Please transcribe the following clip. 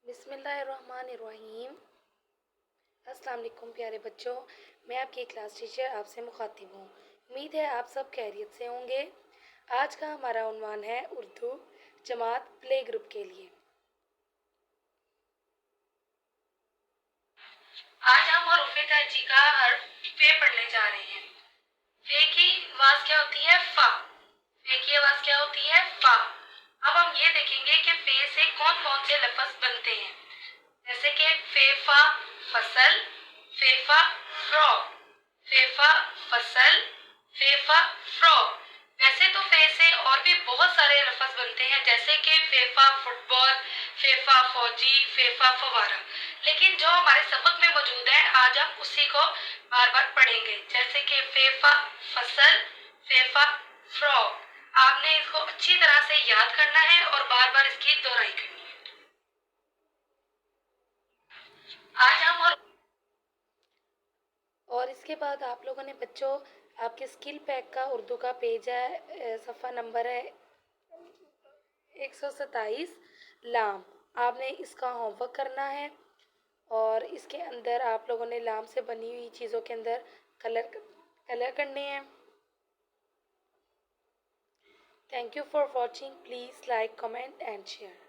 بسم اللہ الرحمن الرحیم۔ السلام علیکم پیارے بچوں، میں آپ کی کلاس ٹیچر آپ سے مخاطب ہوں۔ امید ہے آپ سب خیریت سے ہوں گے۔ آج کا ہمارا عنوان ہے اردو جماعت پلے گروپ کے لیے۔ آج ہم حروف تہجی کا حرف فے پڑھنے جا رہے ہیں۔ فے کی آواز کیا ہوتی ہے؟ فا۔ فے کی آواز کیا ہوتی ہے؟ فا۔ اب ہم یہ دیکھیں گے کہ فے سے کون کون سے لفظ بنتے ہیں، جیسے کہ فیفا فصل، فیفا فراک، فیفا فصل، فیفا فراک۔ ویسے تو فے سے اور بھی بہت سارے لفظ بنتے ہیں، جیسے کہ فیفا فٹ بال، فیفا فوجی، فیفا فوارہ، لیکن جو ہمارے سبق میں موجود ہے آج ہم اسی کو بار بار پڑھیں گے، جیسے کہ فیفا فصل، فیفا فراک۔ آپ نے اس کو اچھی طرح سے یاد کرنا ہے اور بار بار اس کی دہرائی کرنی ہے۔ آج ہم اور اس کے بعد آپ لوگوں نے بچوں آپ کے اسکل پیک کا اردو کا پیج ہے، صفحہ نمبر ہے 127 لام۔ آپ نے اس کا ہوم ورک کرنا ہے اور اس کے اندر آپ لوگوں نے لام سے بنی ہوئی چیزوں کے اندر کلر کرنے ہیں۔ Thank you for watching, please like, comment and share.